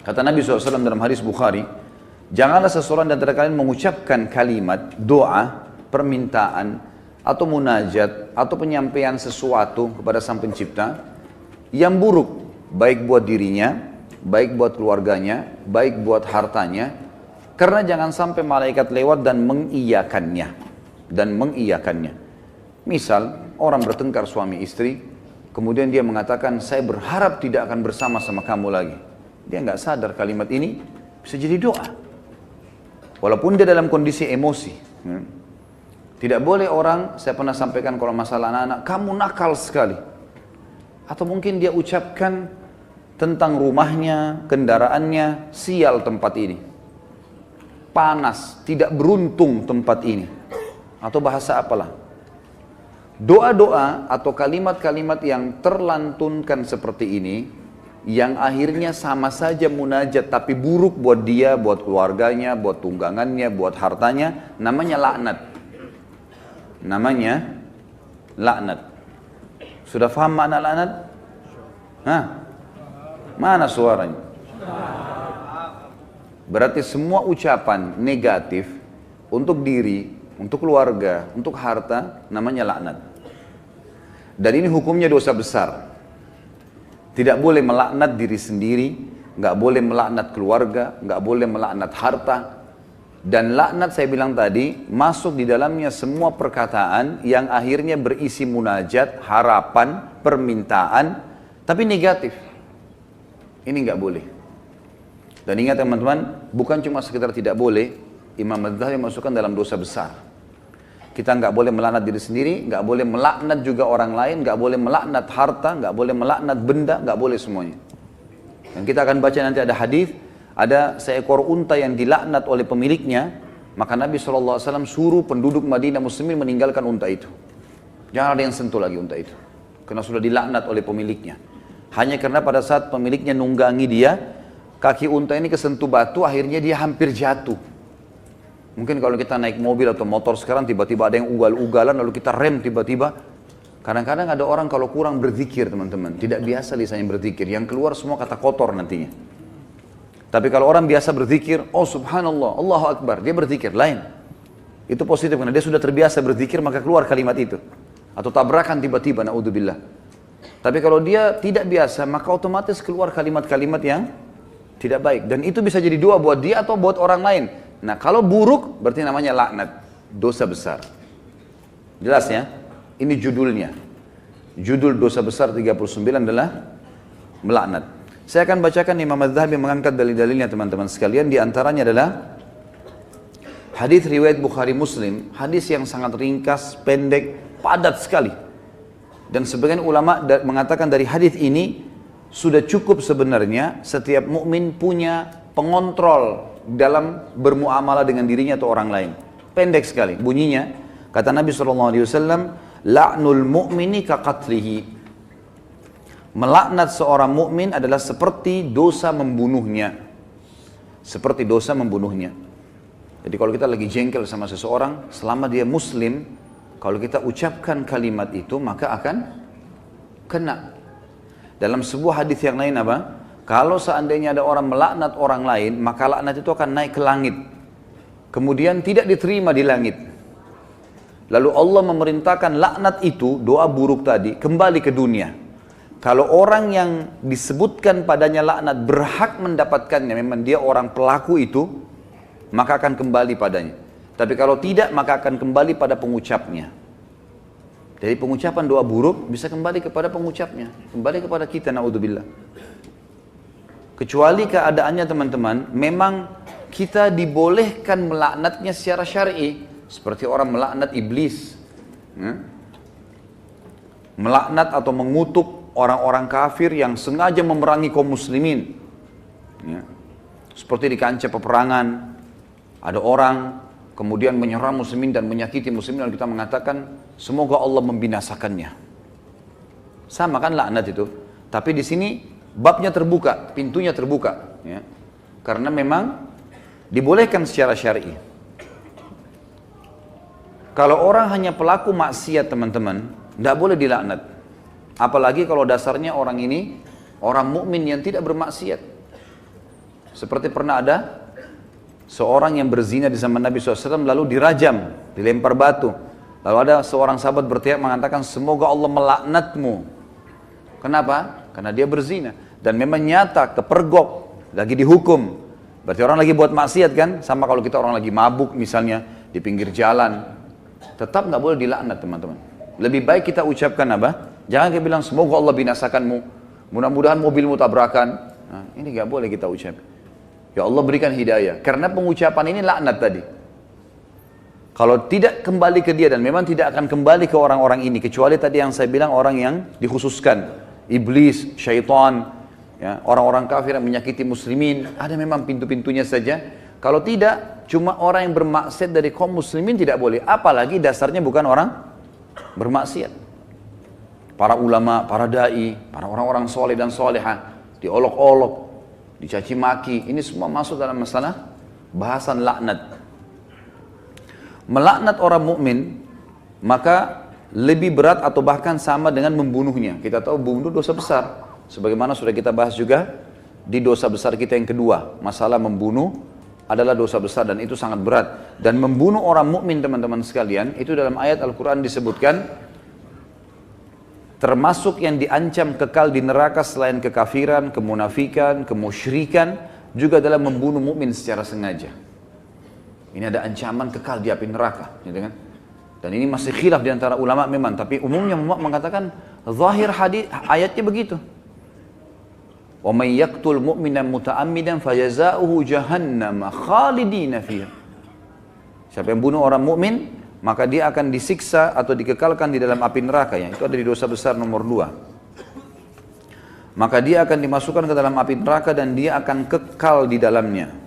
Kata Nabi SAW dalam hadis Bukhari, janganlah seseorang di antara kalian mengucapkan kalimat, doa, permintaan, atau munajat, atau penyampaian sesuatu kepada Sang Pencipta yang buruk, baik buat dirinya, baik buat keluarganya, baik buat hartanya, karena jangan sampai malaikat lewat dan mengiyakannya. Misal, orang bertengkar suami istri, kemudian dia mengatakan, saya berharap tidak akan bersama sama kamu lagi. Dia nggak sadar kalimat ini bisa jadi doa. Walaupun dia dalam kondisi emosi. Tidak boleh orang, saya pernah sampaikan kalau masalah anak-anak, kamu nakal sekali. Atau mungkin dia ucapkan tentang rumahnya, kendaraannya, sial tempat ini. Panas, tidak beruntung tempat ini. Atau bahasa apalah. Doa-doa atau kalimat-kalimat yang terlantunkan seperti ini, yang akhirnya sama saja munajat tapi buruk buat dia, buat keluarganya, buat tunggangannya, buat hartanya, namanya laknat. Namanya laknat. Sudah paham makna laknat? Hah? Mana suaranya? Berarti semua ucapan negatif untuk diri, untuk keluarga, untuk harta, namanya laknat. Dan ini hukumnya dosa besar. Tidak boleh melaknat diri sendiri, nggak boleh melaknat keluarga, nggak boleh melaknat harta. Dan laknat saya bilang tadi, masuk di dalamnya semua perkataan yang akhirnya berisi munajat, harapan, permintaan, tapi negatif. Ini nggak boleh. Dan ingat teman-teman, bukan cuma sekedar tidak boleh, Imam Az-Zahabi masukkan dalam dosa besar. Kita nggak boleh melaknat diri sendiri, nggak boleh melaknat juga orang lain, nggak boleh melaknat harta, nggak boleh melaknat benda, nggak boleh semuanya. Dan kita akan baca nanti ada hadis, ada seekor unta yang dilaknat oleh pemiliknya, maka Nabi SAW suruh penduduk Madinah Muslimin meninggalkan unta itu. Jangan ada yang sentuh lagi unta itu, karena sudah dilaknat oleh pemiliknya. Hanya karena pada saat pemiliknya nunggangi dia, kaki unta ini kesentuh batu, akhirnya dia hampir jatuh. Mungkin kalau kita naik mobil atau motor sekarang tiba-tiba ada yang ugal-ugalan lalu kita rem tiba-tiba. Kadang-kadang ada orang kalau kurang berzikir teman-teman, tidak biasa lisannya berzikir, yang keluar semua kata kotor nantinya. Tapi kalau orang biasa berzikir, oh subhanallah, Allahu Akbar, dia berzikir, lain. Itu positif karena dia sudah terbiasa berzikir maka keluar kalimat itu. Atau tabrakan tiba-tiba, na'udzubillah. Tapi kalau dia tidak biasa maka otomatis keluar kalimat-kalimat yang tidak baik. Dan itu bisa jadi doa buat dia atau buat orang lain. Nah kalau buruk berarti namanya laknat, dosa besar. Jelas ya? Ini judulnya. Judul dosa besar 39 adalah melaknat. Saya akan bacakan Imam Az-Zahabi mengangkat dalil-dalilnya teman-teman sekalian. Di antaranya adalah hadis riwayat Bukhari Muslim, hadis yang sangat ringkas, pendek, padat sekali. Dan sebagian ulama mengatakan dari hadis ini sudah cukup sebenarnya setiap mukmin punya pengontrol dalam bermuamalah dengan dirinya atau orang lain. Pendek sekali bunyinya. Kata Nabi SAW, la'nul mu'mini kaqatlihi. Melaknat seorang mukmin adalah seperti dosa membunuhnya. Seperti dosa membunuhnya. Jadi kalau kita lagi jengkel sama seseorang, selama dia muslim, kalau kita ucapkan kalimat itu maka akan kena. Dalam sebuah hadis yang lain apa? Kalau seandainya ada orang melaknat orang lain, maka laknat itu akan naik ke langit. Kemudian tidak diterima di langit. Lalu Allah memerintahkan laknat itu, doa buruk tadi, kembali ke dunia. Kalau orang yang disebutkan padanya laknat berhak mendapatkannya, memang dia orang pelaku itu, maka akan kembali padanya. Tapi kalau tidak, maka akan kembali pada pengucapnya. Jadi pengucapan doa buruk bisa kembali kepada pengucapnya, kembali kepada kita, na'udzubillah. Kecuali keadaannya teman-teman, memang kita dibolehkan melaknatnya secara syar'i, seperti orang melaknat iblis, melaknat atau mengutuk orang-orang kafir yang sengaja memerangi kaum muslimin. Seperti di kancah peperangan, ada orang kemudian menyerang muslimin dan menyakiti muslimin, lalu kita mengatakan semoga Allah membinasakannya. Sama kan laknat itu, tapi di sini babnya terbuka, pintunya terbuka, ya. Karena memang dibolehkan secara syar'i. Kalau orang hanya pelaku maksiat teman-teman, tidak boleh dilaknat. Apalagi kalau dasarnya orang ini orang mukmin yang tidak bermaksiat. Seperti pernah ada seorang yang berzina di zaman Nabi SAW lalu dirajam, dilempar batu. Lalu ada seorang sahabat berteriak mengatakan, semoga Allah melaknatmu. Kenapa? Karena dia berzina. Dan memang nyata, kepergok, lagi dihukum. Berarti orang lagi buat maksiat kan? Sama kalau kita orang lagi mabuk misalnya, di pinggir jalan. Tetap nggak boleh dilaknat teman-teman. Lebih baik kita ucapkan apa? Jangan kita bilang, semoga Allah binasakanmu. Mudah-mudahan mobilmu tabrakan. Nah, ini nggak boleh kita ucap. Ya Allah berikan hidayah. Karena pengucapan ini laknat tadi. Kalau tidak kembali ke dia dan memang tidak akan kembali ke orang-orang ini. Kecuali tadi yang saya bilang orang yang dikhususkan. Iblis, syaitan, ya, orang-orang kafir yang menyakiti muslimin. Ada memang pintu-pintunya saja. Kalau tidak, cuma orang yang bermaksiat dari kaum muslimin tidak boleh. Apalagi dasarnya bukan orang bermaksiat. Para ulama, para da'i, para orang-orang soleh dan solehah. Diolok-olok, dicaci maki. Ini semua masuk dalam masalah bahasan laknat. Melaknat orang mukmin maka lebih berat atau bahkan sama dengan membunuhnya. Kita tahu membunuh dosa besar. Sebagaimana sudah kita bahas juga di dosa besar kita yang kedua, masalah membunuh adalah dosa besar dan itu sangat berat. Dan membunuh orang mukmin teman-teman sekalian, itu dalam ayat Al-Quran disebutkan termasuk yang diancam kekal di neraka selain kekafiran, kemunafikan, kemusyrikan, juga dalam membunuh mukmin secara sengaja. Ini ada ancaman kekal di api neraka, gitu kan? Dan ini masih khilaf di antara ulama memang, tapi umumnya ulama mengatakan zahir hadis ayatnya begitu. Wa may yaqtul mu'mina muta'ammidan fajazaohu jahannam khalidina fiha. Siapa yang bunuh orang mukmin, maka dia akan disiksa atau dikekalkan di dalam api neraka, ya. Itu ada di dosa besar nomor 2. Maka dia akan dimasukkan ke dalam api neraka dan dia akan kekal di dalamnya.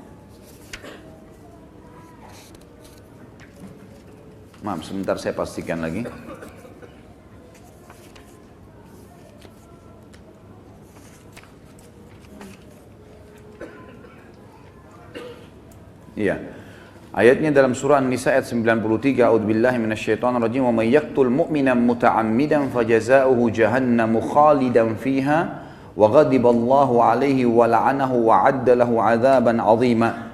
Maaf, sebentar saya pastikan lagi. Iya. Ayatnya dalam surah An-Nisa ayat 93, A'udzubillahi minasyaitonir rajim, wa may yaqtul mu'mina muta'ammidan fajazaohu jahannamu khalidan fiha wa ghadiballahu 'alaihi wa la'anahu wa 'adda lahu 'adzaban 'azima.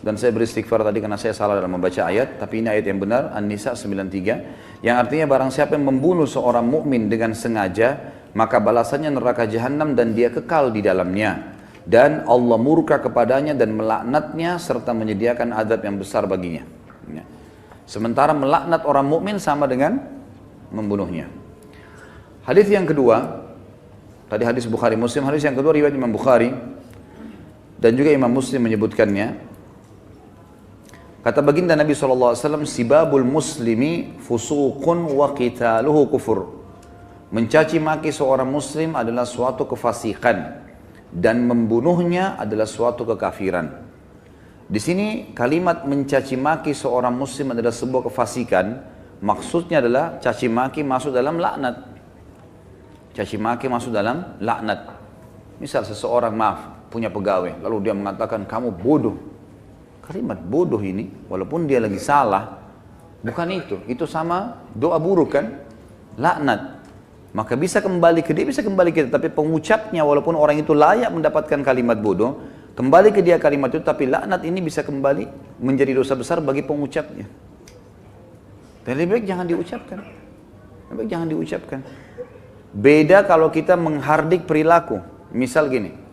Dan saya beristighfar tadi karena saya salah dalam membaca ayat, tapi ini ayat yang benar, An-Nisa 93, yang artinya barang siapa yang membunuh seorang mukmin dengan sengaja, maka balasannya neraka jahanam dan dia kekal di dalamnya. Dan Allah murka kepadanya dan melaknatnya serta menyediakan azab yang besar baginya. Ya. Sementara melaknat orang mukmin sama dengan membunuhnya. Hadis yang kedua, tadi hadis Bukhari Muslim, hadis yang kedua riwayat Imam Bukhari dan juga Imam Muslim menyebutkannya. Kata baginda Nabi SAW, sibabul muslimi fusuqun wa qitaluhu kufur. Mencaci maki seorang muslim adalah suatu kefasikan dan membunuhnya adalah suatu kekafiran. Di sini kalimat mencaci maki seorang muslim adalah sebuah kefasikan, maksudnya adalah caci maki masuk dalam laknat. Caci maki masuk dalam laknat. Misal seseorang punya pegawai, lalu dia mengatakan kamu bodoh. Kalimat bodoh ini, walaupun dia lagi salah, bukan itu sama doa buruk kan, laknat. Maka bisa kembali ke dia, bisa kembali ke dia, tapi pengucapnya walaupun orang itu layak mendapatkan kalimat bodoh, kembali ke dia kalimat itu, tapi laknat ini bisa kembali menjadi dosa besar bagi pengucapnya. Dan lebih baik jangan diucapkan. Lebih baik jangan diucapkan. Beda kalau kita menghardik perilaku, misal gini.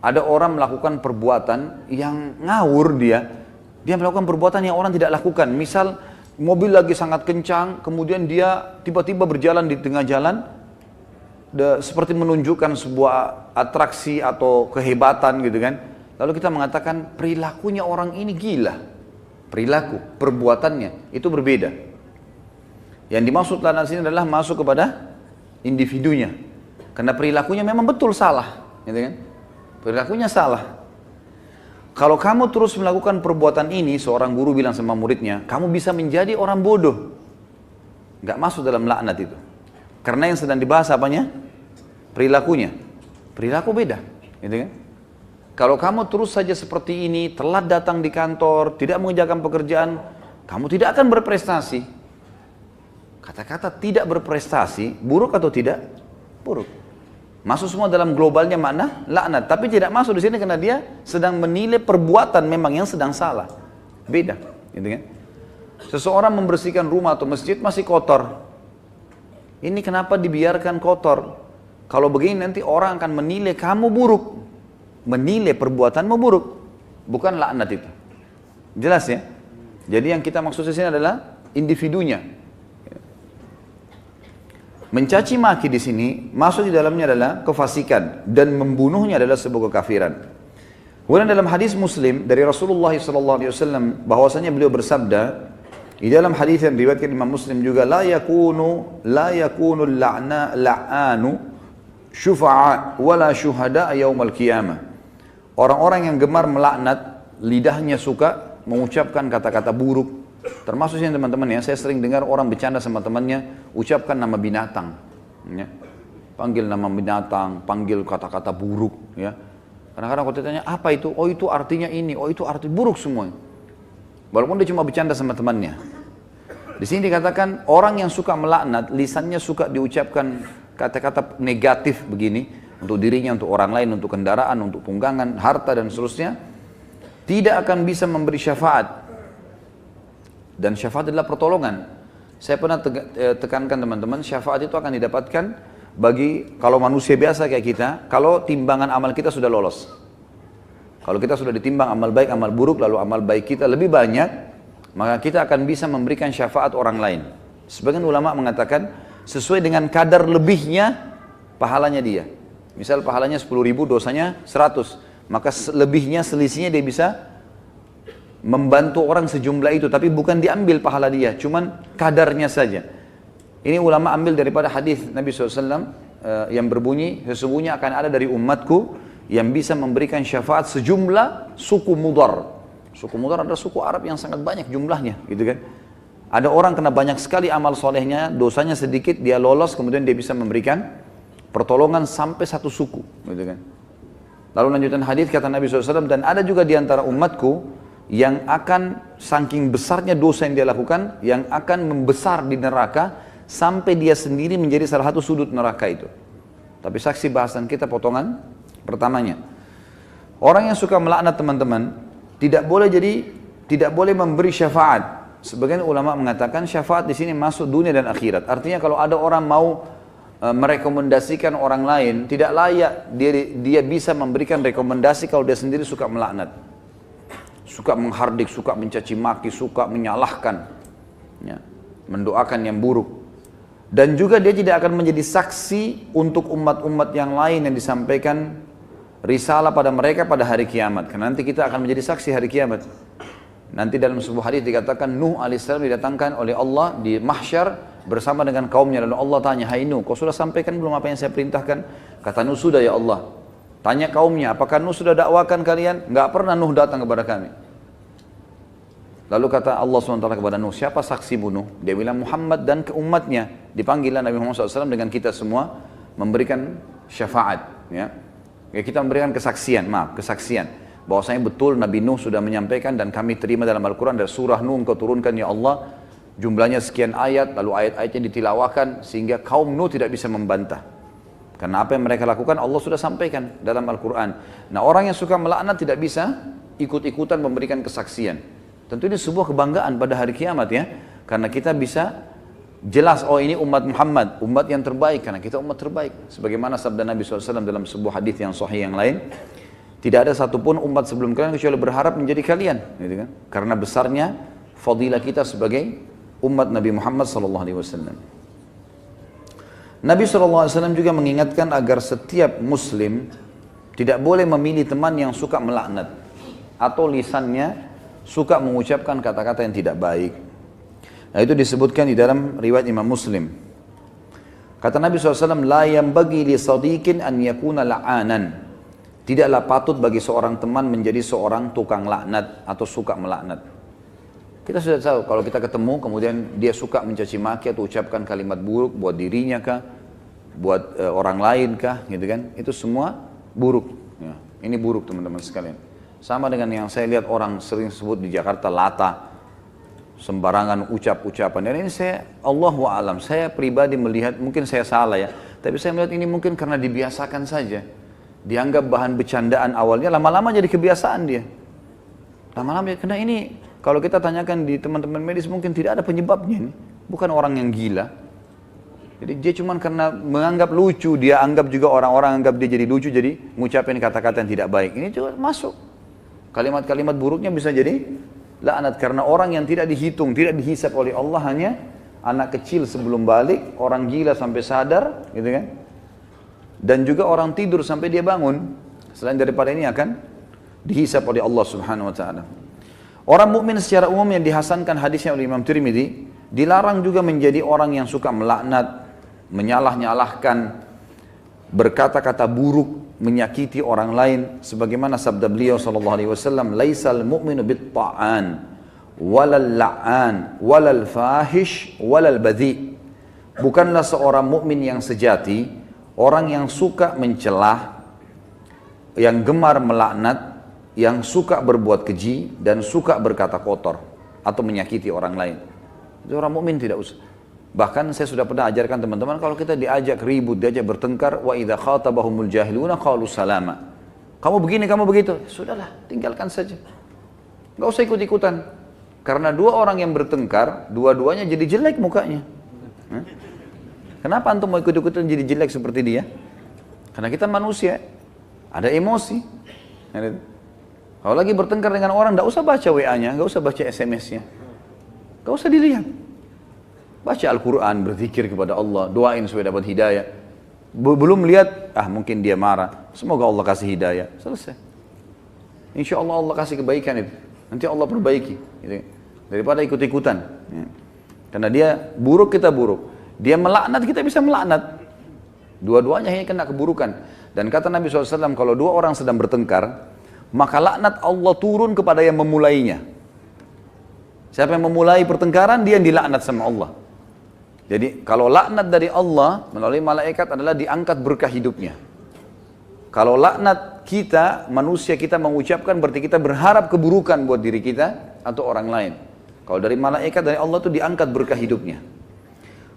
Ada orang melakukan perbuatan yang ngawur dia melakukan perbuatan yang orang tidak lakukan. Misal mobil lagi sangat kencang, kemudian dia tiba-tiba berjalan di tengah jalan, seperti menunjukkan sebuah atraksi atau kehebatan gitu kan. Lalu kita mengatakan perilakunya orang ini gila. Perilaku, perbuatannya itu berbeda. Yang dimaksud laknat sini adalah masuk kepada individunya. Karena perilakunya memang betul salah, gitu kan? Perilakunya salah. Kalau kamu terus melakukan perbuatan ini, seorang guru bilang sama muridnya, kamu bisa menjadi orang bodoh. Gak masuk dalam laknat itu. Karena yang sedang dibahas apanya? Perilakunya. Perilaku beda, gitu kan? Kalau kamu terus saja seperti ini, telat datang di kantor, tidak mengerjakan pekerjaan, kamu tidak akan berprestasi. Kata-kata tidak berprestasi, buruk atau tidak? Buruk. Masuk semua dalam globalnya makna laknat, tapi tidak masuk di sini karena dia sedang menilai perbuatan memang yang sedang salah. Beda, gitu kan? Seseorang membersihkan rumah atau masjid masih kotor. Ini kenapa dibiarkan kotor? Kalau begini nanti orang akan menilai kamu buruk. Menilai perbuatanmu buruk. Bukan laknat itu. Jelas ya? Jadi yang kita maksud di sini adalah individunya. Mencaci maki di sini masuk di dalamnya adalah kefasikan dan membunuhnya adalah sebuah kekafiran. Kemudian dalam hadis Muslim dari Rasulullah SAW bahwasanya beliau bersabda di dalam hadis yang diriwayatkan Imam Muslim juga la yakunu la'anu syufa'a wala syuhada yaumal qiyamah. Orang-orang yang gemar melaknat lidahnya suka mengucapkan kata-kata buruk. Termasuk sih teman-teman ya, saya sering dengar orang bercanda sama temannya, ucapkan nama binatang, ya. Panggil nama binatang, panggil kata-kata buruk, ya. Kadang-kadang kalau ditanya apa itu, oh itu artinya ini, oh itu arti buruk semua. Walaupun dia cuma bercanda sama temannya. Di sini dikatakan orang yang suka melaknat, lisannya suka diucapkan kata-kata negatif begini untuk dirinya, untuk orang lain, untuk kendaraan, untuk tunggangan, harta dan seterusnya, tidak akan bisa memberi syafaat. Dan syafaat adalah pertolongan. Saya pernah tekankan teman-teman, syafaat itu akan didapatkan bagi kalau manusia biasa kayak kita, kalau timbangan amal kita sudah lolos. Kalau kita sudah ditimbang amal baik, amal buruk, lalu amal baik kita lebih banyak, maka kita akan bisa memberikan syafaat orang lain. Sebagian ulama mengatakan, sesuai dengan kadar lebihnya, pahalanya dia. Misal pahalanya 10.000, dosanya 100. Maka lebihnya, selisihnya dia bisa membantu orang sejumlah itu, tapi bukan diambil pahala dia, cuman kadarnya saja. Ini ulama ambil daripada hadis Nabi SAW yang berbunyi, sesungguhnya akan ada dari umatku yang bisa memberikan syafaat sejumlah suku Mudar. Suku Mudar adalah suku Arab yang sangat banyak jumlahnya, gitu kan? Ada orang kena banyak sekali amal solehnya, dosanya sedikit, dia lolos, kemudian dia bisa memberikan pertolongan sampai satu suku, gitu kan? Lalu lanjutan hadis kata Nabi SAW, dan ada juga di antara umatku yang akan saking besarnya dosa yang dia lakukan, yang akan membesar di neraka sampai dia sendiri menjadi salah satu sudut neraka itu. Tapi saksi bahasan kita potongan pertamanya. Orang yang suka melaknat teman-teman tidak boleh memberi syafaat. Sebagian ulama mengatakan syafaat di sini masuk dunia dan akhirat. Artinya kalau ada orang mau merekomendasikan orang lain, tidak layak dia bisa memberikan rekomendasi kalau dia sendiri suka melaknat. Suka menghardik, suka mencaci maki, suka menyalahkan, ya, mendoakan yang buruk. Dan juga dia tidak akan menjadi saksi untuk umat-umat yang lain yang disampaikan risalah pada mereka pada hari kiamat. Karena nanti kita akan menjadi saksi hari kiamat. Nanti dalam sebuah hadis dikatakan Nuh alaihissalam didatangkan oleh Allah di mahsyar bersama dengan kaumnya. Lalu Allah tanya, hai Nuh, kau sudah sampaikan belum apa yang saya perintahkan? Kata Nuh, sudah ya Allah. Tanya kaumnya, apakah Nuh sudah dakwakan kalian? Enggak pernah Nuh datang kepada kami. Lalu kata Allah SWT kepada Nuh, siapa saksimu Nuh? Dia bilang Muhammad dan ke umatnya. Dipanggillah Nabi Muhammad SAW dengan kita semua memberikan syafaat. Ya, kita memberikan kesaksian, bahwasanya betul Nabi Nuh sudah menyampaikan dan kami terima dalam Al-Quran dari surah Nuh engkau turunkan ya Allah. Jumlahnya sekian ayat, lalu ayat-ayatnya ditilawakan sehingga kaum Nuh tidak bisa membantah. Karena apa yang mereka lakukan Allah sudah sampaikan dalam Al-Quran. Nah, orang yang suka melaknat tidak bisa ikut-ikutan memberikan kesaksian. Tentu ini sebuah kebanggaan pada hari kiamat ya. Karena kita bisa jelas, oh ini umat Muhammad, umat yang terbaik. Karena kita umat terbaik. Sebagaimana sabda Nabi SAW dalam sebuah hadis yang sahih yang lain. Tidak ada satupun umat sebelum kalian kecuali berharap menjadi kalian. Gitu kan? Karena besarnya fadilah kita sebagai umat Nabi Muhammad SAW. Nabi SAW juga mengingatkan agar setiap muslim tidak boleh memilih teman yang suka melaknat atau lisannya suka mengucapkan kata-kata yang tidak baik. Nah, itu disebutkan di dalam riwayat Imam Muslim. Kata Nabi SAW, la yanbaghi li sadiqin an yakuna la'anan. Tidaklah patut bagi seorang teman menjadi seorang tukang laknat atau suka melaknat. Kita sudah tahu kalau kita ketemu kemudian dia suka mencaci maki atau ucapkan kalimat buruk buat dirinya kah, buat orang lain kah, gitu kan? Itu semua buruk. Ya, ini buruk teman-teman sekalian. Sama dengan yang saya lihat orang sering sebut di Jakarta lata, sembarangan ucap-ucapan. Dan ini saya Allahu a'lam, saya pribadi melihat mungkin saya salah ya. Tapi saya melihat ini mungkin karena dibiasakan saja. Dianggap bahan bercandaan awalnya, lama-lama jadi kebiasaan dia. Lama-lama, karena ini kalau kita tanyakan di teman-teman medis mungkin tidak ada penyebabnya ini. Bukan orang yang gila. Jadi dia cuma karena menganggap lucu, dia anggap juga orang-orang anggap dia jadi lucu, jadi mengucapkan kata-kata yang tidak baik. Ini juga masuk. Kalimat-kalimat buruknya bisa jadi laknat karena orang yang tidak dihitung, tidak dihisap oleh Allah, hanya anak kecil sebelum balik, orang gila sampai sadar, gitu kan? Dan juga orang tidur sampai dia bangun. Selain daripada ini akan dihisap oleh Allah Subhanahu wa taala. Orang mukmin secara umum yang dihasankan hadisnya oleh Imam Tirmidzi, dilarang juga menjadi orang yang suka melaknat, menyalah-nyalahkan, berkata-kata buruk, menyakiti orang lain, sebagaimana sabda beliau sallallahu alaihi wasallam, "Laisal mu'minu bit-ta'an, walal la'an, walal fahish, walal badhi." Bukanlah seorang mukmin yang sejati orang yang suka mencelah, yang gemar melaknat, yang suka berbuat keji dan suka berkata kotor atau menyakiti orang lain. Itu orang mukmin tidak usah. Bahkan saya sudah pernah ajarkan teman-teman, kalau kita diajak ribut, diajak bertengkar, wa idza khatabahumul jahiluna qalu salama. Kamu begini, kamu begitu. Sudahlah, tinggalkan saja. Enggak usah ikut-ikutan. Karena dua orang yang bertengkar, dua-duanya jadi jelek mukanya. Kenapa antum mau ikut-ikutan jadi jelek seperti dia? Karena kita manusia, ada emosi. Kalau lagi bertengkar dengan orang, enggak usah baca WA-nya, enggak usah baca SMS-nya. Enggak usah dilihat. Baca Al-Quran, berzikir kepada Allah, doain supaya dapat hidayah. Belum lihat, mungkin dia marah. Semoga Allah kasih hidayah. Selesai. Insya Allah Allah kasih kebaikan itu. Nanti Allah perbaiki. Gitu. Daripada ikut-ikutan. Ya. Karena dia buruk, kita buruk. Dia melaknat, kita bisa melaknat. Dua-duanya hanya kena keburukan. Dan kata Nabi SAW, kalau dua orang sedang bertengkar, maka laknat Allah turun kepada yang memulainya. Siapa yang memulai pertengkaran, dia yang dilaknat sama Allah. Jadi kalau laknat dari Allah melalui malaikat adalah diangkat berkah hidupnya. Kalau laknat kita, manusia kita mengucapkan, berarti kita berharap keburukan buat diri kita atau orang lain. Kalau dari malaikat, dari Allah itu diangkat berkah hidupnya.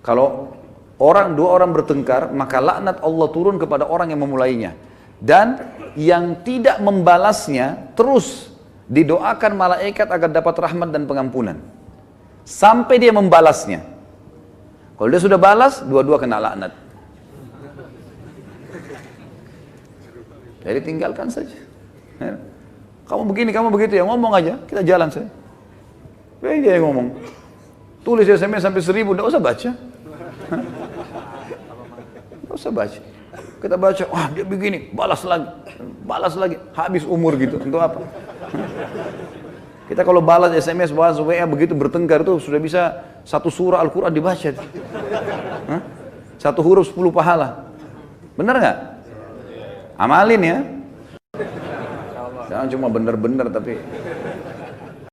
Kalau dua orang bertengkar, maka laknat Allah turun kepada orang yang memulainya. Dan yang tidak membalasnya terus didoakan malaikat agar dapat rahmat dan pengampunan. Sampai dia membalasnya. Kalau dia sudah balas, dua-dua kena laknat. Jadi tinggalkan saja. Kamu begini, kamu begitu ya, ngomong aja, kita jalan saja. Dia yang ngomong. Tulis SMS sampai 1000, tidak usah baca. Tidak usah baca. Kita baca, wah dia begini, balas lagi, habis umur gitu. Untuk apa? Kita kalau balas SMS, balas WA begitu bertengkar itu sudah bisa satu surah Al-Quran dibaca. Satu huruf 10 pahala. Benar nggak? Amalin ya. Jangan cuma benar-benar tapi